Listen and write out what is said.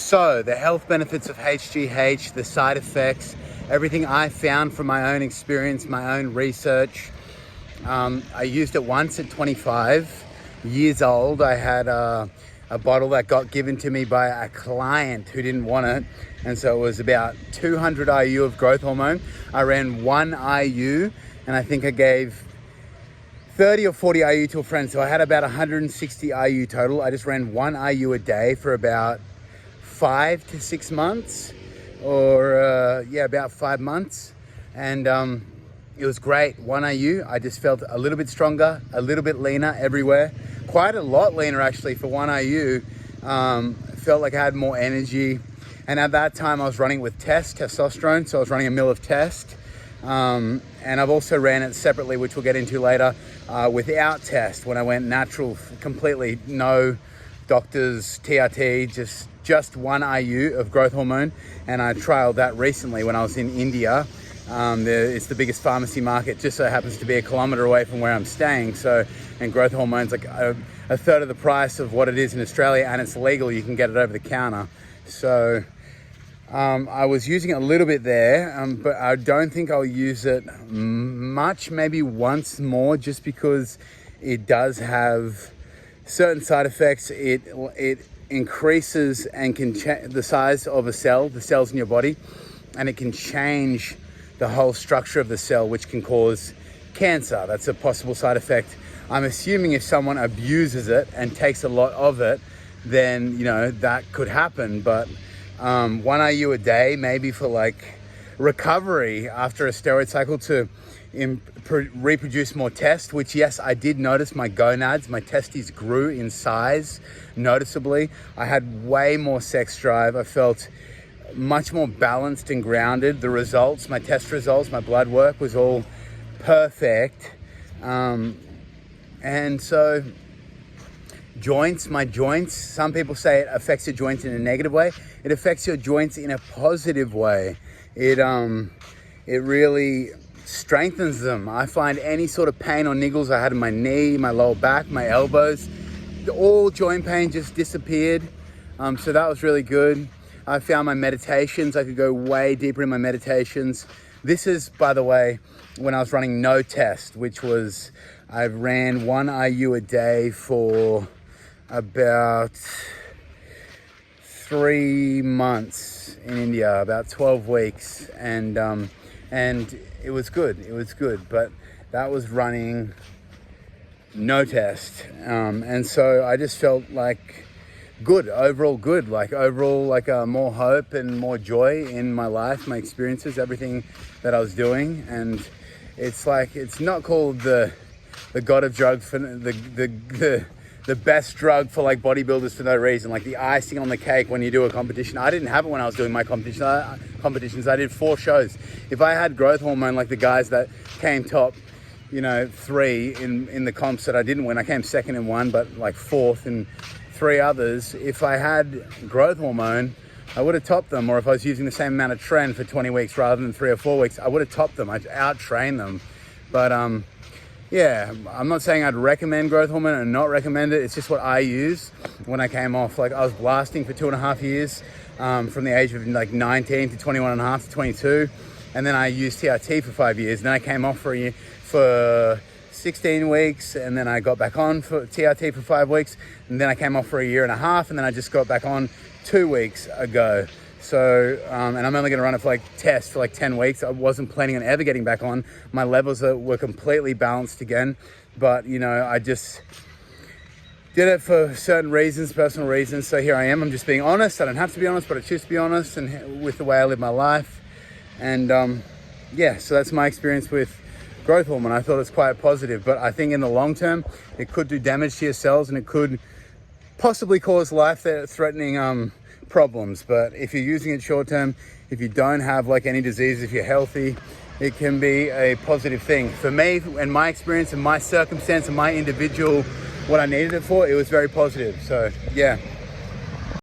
So the health benefits of HGH, the side effects, everything I found from my own experience, my own research. I used it once at 25 years old. I had a bottle that got given to me by a client who didn't want it. And so it was about 200 IU of growth hormone. I ran 1 IU and I think I gave 30 or 40 IU to a friend. So I had about 160 IU total. I just ran 1 IU a day for about 5 to 6 months, or about 5 months. And it was great. 1 IU, I just felt a little bit stronger, a little bit leaner everywhere. Quite a lot leaner actually for 1 IU. Felt like I had more energy. And at that time I was running with testosterone. So I was running a mil of test. And I've also ran it separately, which we'll get into later, without test, when I went natural, completely no doctors, TRT, just 1 IU of growth hormone. And I trialed that recently when I was in India. It's the biggest pharmacy market, just so happens to be a kilometer away from where I'm staying. So, and growth hormone's like a third of the price of what it is in Australia, and it's legal. You can get it over the counter. So I was using it a little bit there, but I don't think I'll use it much, maybe once more, just because it does have certain side effects. It increases and can change the size of a cell, the cells in your body, and it can change the whole structure of the cell, which can cause cancer. That's a possible side effect. I'm assuming if someone abuses it and takes a lot of it, then, you know, that could happen. But 1 IU a day, maybe for like recovery after a steroid cycle to reproduce more test, which yes, I did notice my gonads, my testes grew in size noticeably. I had way more sex drive. I felt much more balanced and grounded. The results, my test results, my blood work was all perfect. And so my joints, some people say it affects your joints in a negative way. It affects your joints in a positive way. It really strengthens them. I find any sort of pain or niggles I had in my knee, my lower back, my elbows, all joint pain just disappeared. So that was really good. I found my meditations, I could go way deeper in my meditations. This is, by the way, when I was running no test, which was, I ran 1 IU a day for about 3 months in India, about 12 weeks. And it was good, but that was running no test. And so I just felt like overall more hope and more joy in my life, my experiences, everything that I was doing. And it's like, it's not called the god of drugs for the best drug for like bodybuilders for no reason, like the icing on the cake when you do a competition. I didn't have it when I was doing my competitions. I did 4 shows. If I had growth hormone like the guys that came top, 3 in the comps that I didn't win, I came second in 1, but like 4th in 3 others. If I had growth hormone, I would have topped them. Or if I was using the same amount of tren for 20 weeks rather than 3 or 4 weeks, I would have topped them. I'd out-train them. But yeah, I'm not saying I'd recommend growth hormone and not recommend it. It's just what I use when I came off. Like, I was blasting for 2.5 years, from the age of like 19 to 21 and a half to 22. And then I used TRT for 5 years. Then I came off for 16 weeks, and then I got back on for TRT for 5 weeks, and then I came off for 1.5 years, and then I just got back on 2 weeks ago. So, and I'm only gonna run it for like test for like 10 weeks. I wasn't planning on ever getting back on. My levels were completely balanced again, but I just did it for certain reasons, personal reasons. So here I am, I'm just being honest. I don't have to be honest, but I choose to be honest, and with the way I live my life. And so that's my experience with growth hormone. I thought it was quite positive, but I think in the long term, it could do damage to your cells, and it could possibly cause life-threatening problems. But if you're using it short term, if you don't have like any disease, if you're healthy, it can be a positive thing. For me, and my experience and my circumstance and my individual, what I needed it for, it was very positive. So yeah.